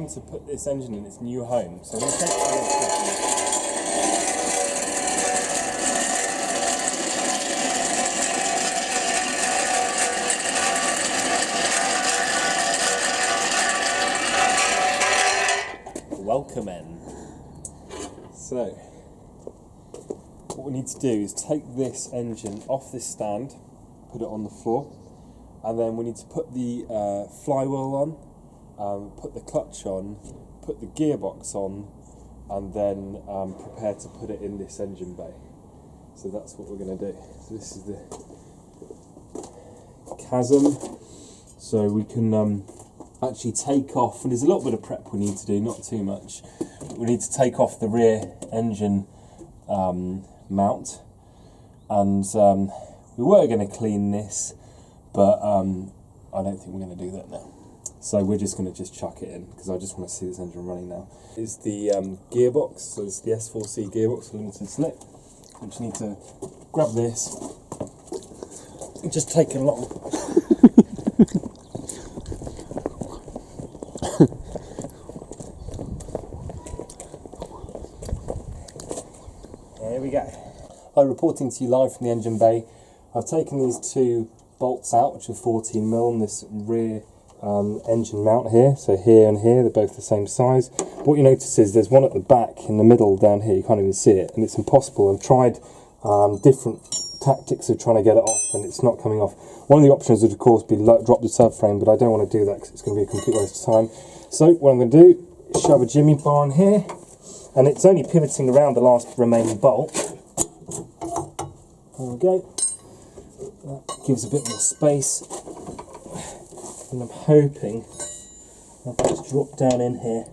time to put this engine in its new home. So we'll take it. Welcome in. So, what we need to do is take this engine off this stand, put it on the floor, and then we need to put the flywheel on, put the clutch on, put the gearbox on, and then prepare to put it in this engine bay. So that's what we're going to do. So this is the chasm. So we can actually take off, and there's a little bit of prep we need to do, not too much. We need to take off the rear engine mount, and we were going to clean this, but I don't think we're going to do that now. So we're just going to chuck it in, because I just want to see this engine running now. It's the gearbox, so it's the S4C Gearbox for limited slip. We just need to grab this and just take it along. There we go. I'm reporting to you live from the engine bay. I've taken these two bolts out, which are 14mm, and this rear engine mount here. So here and here, they're both the same size. What you notice is there's one at the back in the middle down here, you can't even see it, and it's impossible. I've tried different tactics of trying to get it off, and it's not coming off. One of the options would of course be drop the subframe, but I don't want to do that because it's going to be a complete waste of time. So what I'm going to do is shove a jimmy bar in here, and it's only pivoting around the last remaining bolt. There we go. That gives a bit more space, and I'm hoping I can just drop down in here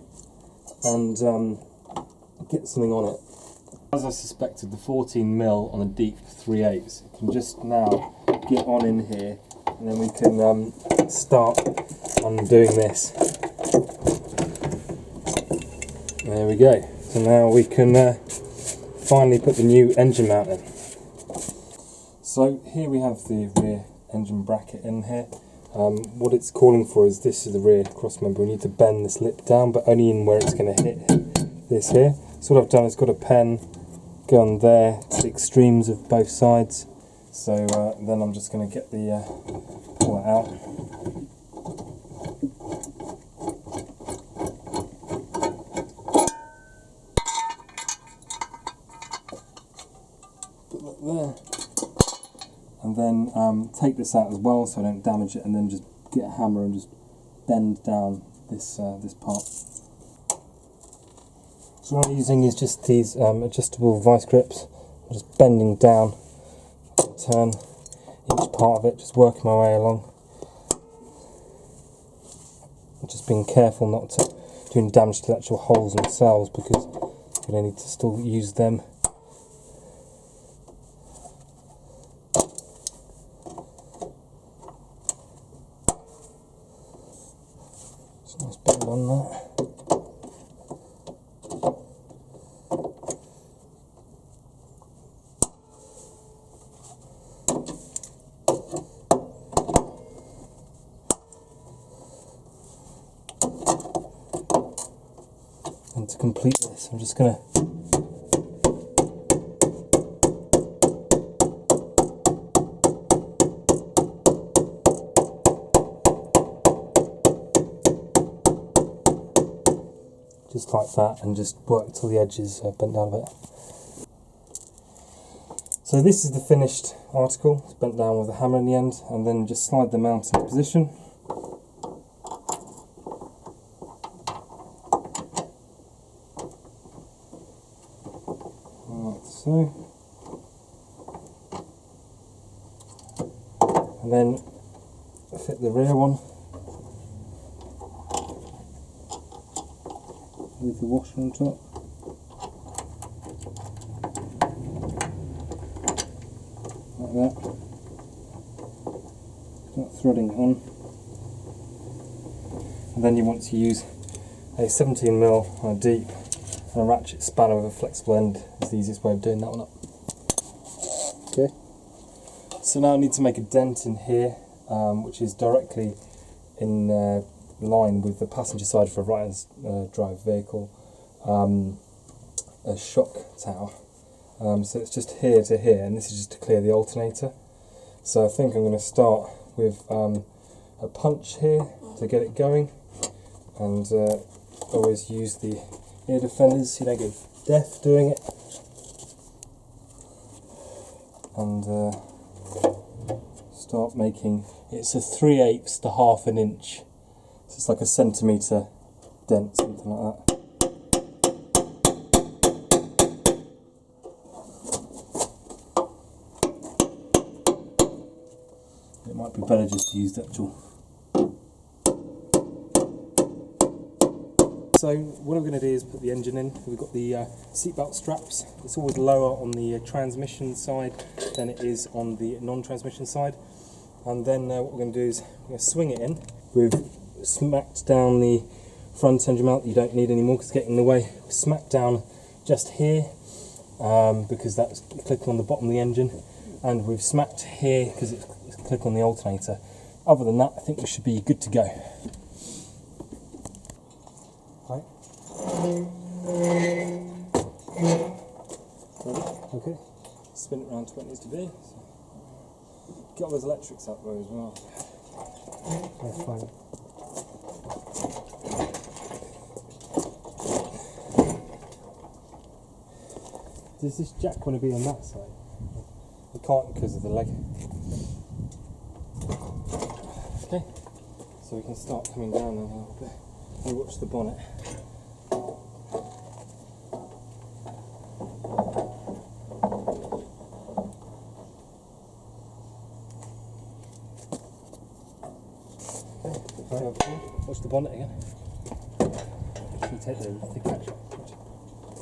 and get something on it. As I suspected, the 14mm on a deep 3/8 can just now get on in here, and then we can start on doing this. There we go. So now we can finally put the new engine mount in. So here we have the rear engine bracket in here. What it's calling for is this is the rear crossmember. We need to bend this lip down, but only in where it's going to hit this here. So what I've done is got a pen, gone there to the extremes of both sides. So then I'm just going to get the pull it out. Put that there. And then take this out as well so I don't damage it, and then just get a hammer and just bend down this this part. So what I'm using is just these adjustable vice grips. I'm just bending down, turn each part of it, just working my way along. I'm just being careful not to do any damage to the actual holes themselves, because we're going to need to still use them. Nice bend on that. And to complete this, I'm just going to just like that, and just work till the edges are bent down a bit. So this is the finished article. It's bent down with a hammer in the end, and then just slide the mount into position. Like so. And then fit the rear one with the washer on top. Like that. Start threading it on. And then you want to use a 17mm on a deep and a ratchet spanner with a flexible end. Is the easiest way of doing that one up. Okay. So now I need to make a dent in here, which is directly in line with the passenger side for a right-hand drive vehicle, a shock tower. So it's just here to here, and this is just to clear the alternator. So I think I'm going to start with a punch here to get it going, and always use the ear defenders so you don't get deaf doing it. And start making, it's a 3/8 to half an inch, so it's like a centimetre dent, something like that. It might be better just to use the actual. So what I'm going to do is put the engine in. We've got the seatbelt straps. It's always lower on the transmission side than it is on the non-transmission side. And then what we're going to do is we're going to swing it in. We've smacked down the front engine mount. You don't need any more because it's getting in the way. We've smacked down just here because that's clicking on the bottom of the engine. And we've smacked here because it's clicking on the alternator. Other than that, I think we should be good to go. Right. Okay, spin it around to what it needs to be. So get all those electrics out there as well. That's fine. Does this jack want to be on that side? It can't because of the leg. Okay, so we can start coming down a little bit. You watch the bonnet. Okay, watch the bonnet again. Can you take the catch up?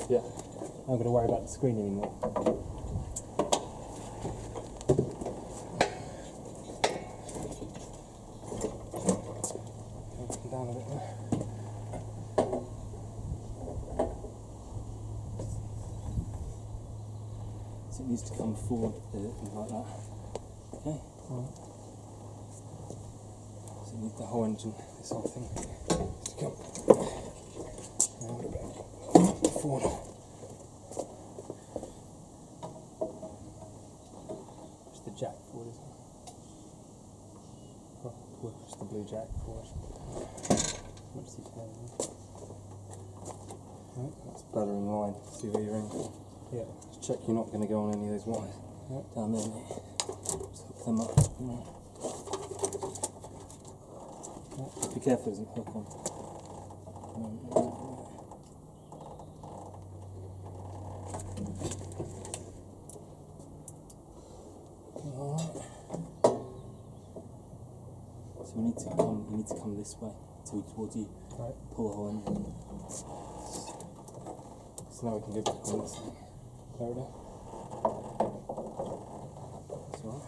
Yeah, I'm not going to worry about the screen anymore. Come down a bit there. So it needs to come forward like that. Okay. Right. So you need the whole engine, this whole thing, to come a little bit forward. Push the jack forward as well. Push the blue jack forward. Much as you can. Right, that's better in line. See where you're in. Yeah. Just check you're not going to go on any of those wires. Right. Down there. Just hook them up. Right. Be careful, it doesn't hook on. Alright. So you need to come this way towards you. Right. Pull the whole engine. So now we can go back on this thing. There we go. That's alright.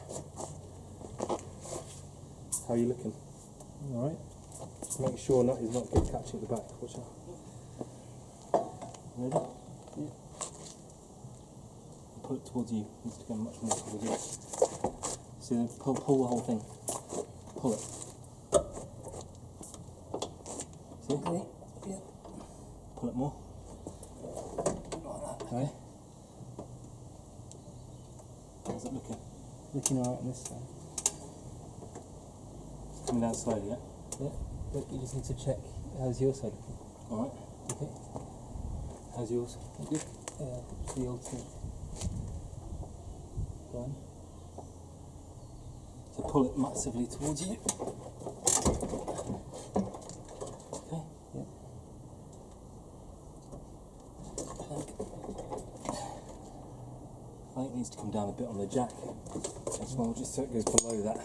How are you looking? Alright. Make sure that is not good catching at the back. Watch out. Ready? Yeah. Pull it towards you. It needs to go much more towards you. So then pull the whole thing. Pull it. See? Okay. Yeah. Pull it more. Like that. Okay. How's it looking? Looking alright on this side. It's coming down slowly, yeah? Yeah. But you just need to check how's your side looking. Alright. Okay. How's yours? Good? Yeah, it's the old thing. Go on. So pull it massively towards you. Okay. Yeah. I think it needs to come down a bit on the jack as well, just so it goes below that.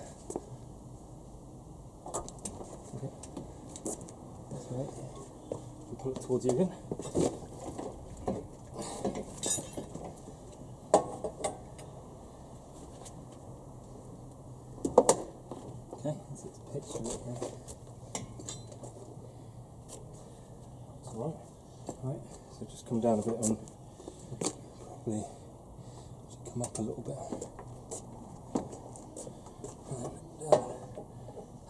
Okay. That's right. You pull it towards you again. Okay, that's its pitch a bit there. That's alright. Right, so just come down a bit on, probably should come up a little bit. And then down.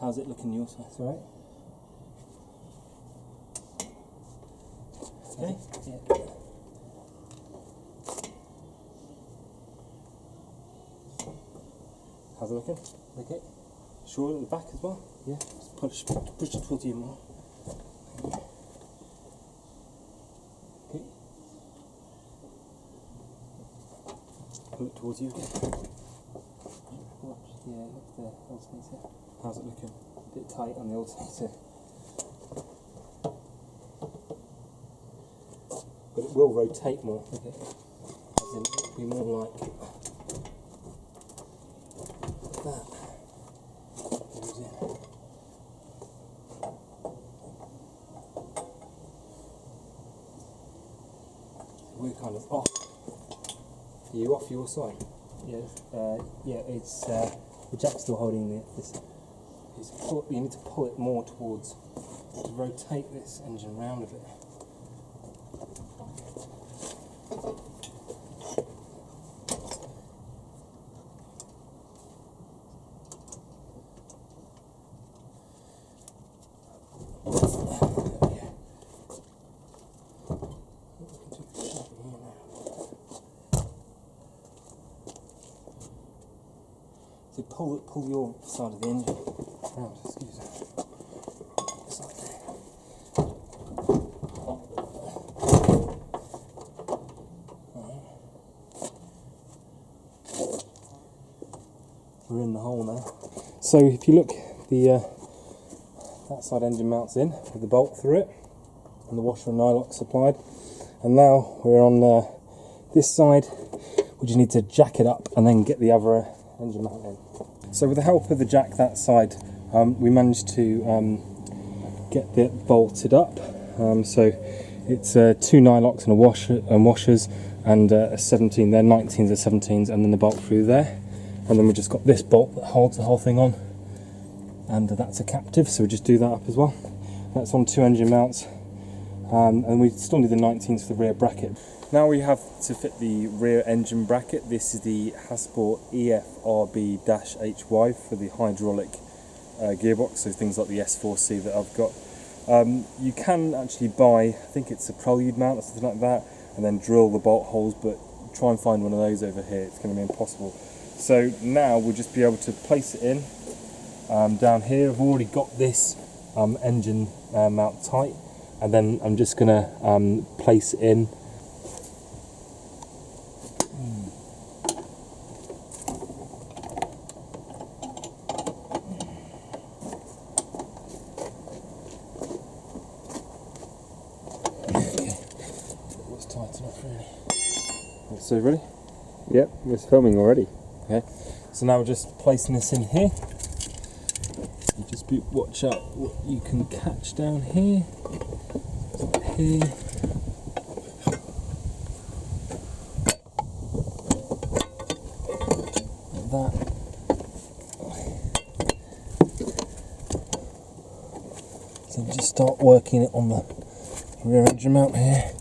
How's it looking your side? That's alright. Okay. Yeah. How's it looking? Okay. Sure at the back as well? Yeah. Just push it towards you more. Okay. Pull it towards you again. Watch the alternator. How's it looking? A bit tight on the alternator. But it will rotate more. Okay. As in, it'll be more like that. Goes in. We're kind of off. Are you off your side? Yes. Yeah. It's the jack's still holding this. You need to pull it more towards, to rotate this engine round a bit. So pull your side of the engine round, excuse me. Just like that. We're in the hole now. So if you look, the that side engine mounts in with the bolt through it, and the washer and nylock supplied. And now we're on this side. We just need to jack it up and then get the other engine mount in. So with the help of the jack that side, we managed to get it bolted up. So it's 2 nylocks and a washer and washers, and a 17. They're 19s or 17s, and then the bolt through there. And then we just got this bolt that holds the whole thing on, and that's a captive. So we just do that up as well. That's on 2 engine mounts, and we still need the 19s for the rear bracket. Now we have to fit the rear engine bracket. This is the Hasport EFRB-HY for the hydraulic gearbox, so things like the S4C that I've got. You can actually buy, I think it's a prelude mount or something like that, and then drill the bolt holes, but try and find one of those over here, it's going to be impossible. So now we'll just be able to place it in down here. I've already got this engine mount tight, and then I'm just going to place it in. So ready? Yep, it's filming already. Okay, so now we're just placing this in here. You just watch out what you can catch down here. Here. Like that. So just start working it on the rear engine mount here.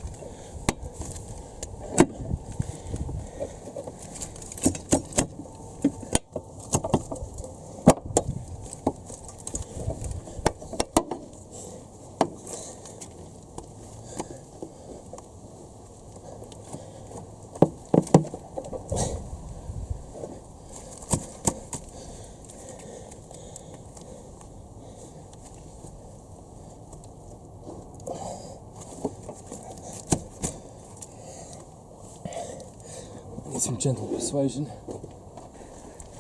Need some gentle persuasion.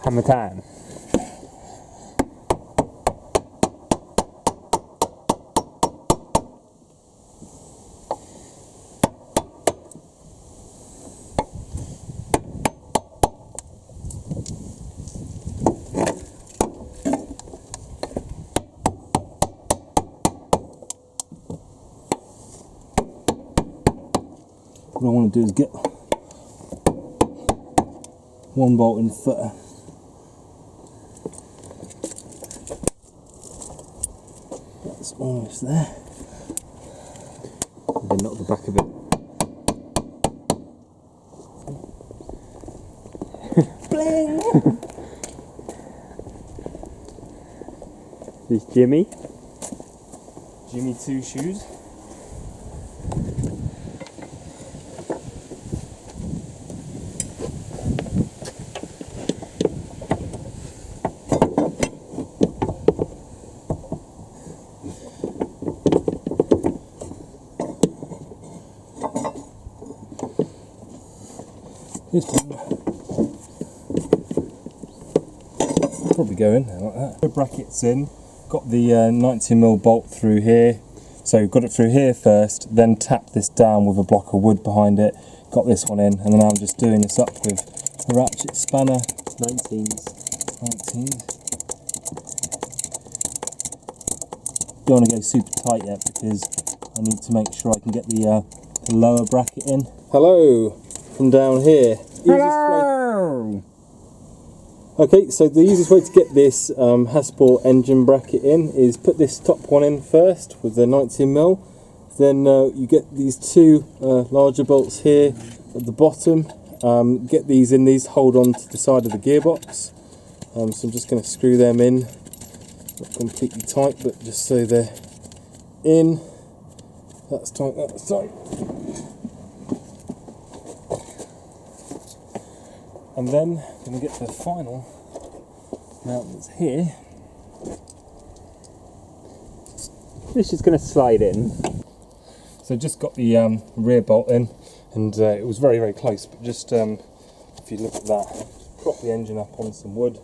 Hammer time. What I want to do is get one bolt in the footer. That's almost there. And then knock the back of it. Bling! This Jimmy. Jimmy 2 shoes. This one probably go in there like that. The bracket's in. Got the 90mm bolt through here. So got it through here first, then tapped this down with a block of wood behind it. Got this one in, and then I'm just doing this up with a ratchet spanner. 19s. Don't want to go super tight yet because I need to make sure I can get the lower bracket in. Hello from down here. Hello! Okay, so the easiest way to get this Hasport engine bracket in is put this top one in first with the 19mm. Then you get these two larger bolts here at the bottom. Get these in, these hold on to the side of the gearbox. So I'm just going to screw them in, not completely tight, but just so they're in. That's tight, that's tight. And then I'm going to get to the final mount that's here. This is going to slide in. So just got the rear bolt in, and it was very, very close, but just if you look at that, prop the engine up on some wood,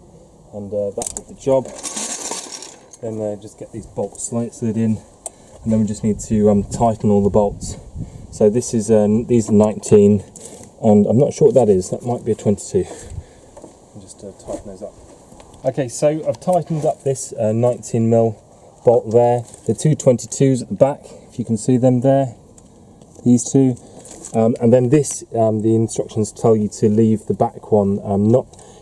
and that did the job. Then just get these bolts slid in, and then we just need to tighten all the bolts. So this is these are 19, and I'm not sure what that is. That might be a 22. I'll just tighten those up. Okay, so I've tightened up this 19mm bolt there. The two 22s at the back, if you can see them there, these two. And then this, the instructions tell you to leave the back one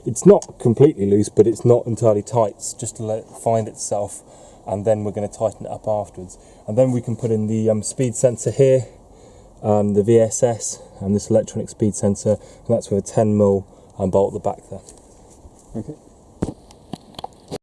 it's not completely loose, but it's not entirely tight, it's just to let it find itself, and then we're going to tighten it up afterwards. And then we can put in the speed sensor here, the VSS, and this electronic speed sensor, and that's with a 10mm bolt at the back there. Okay.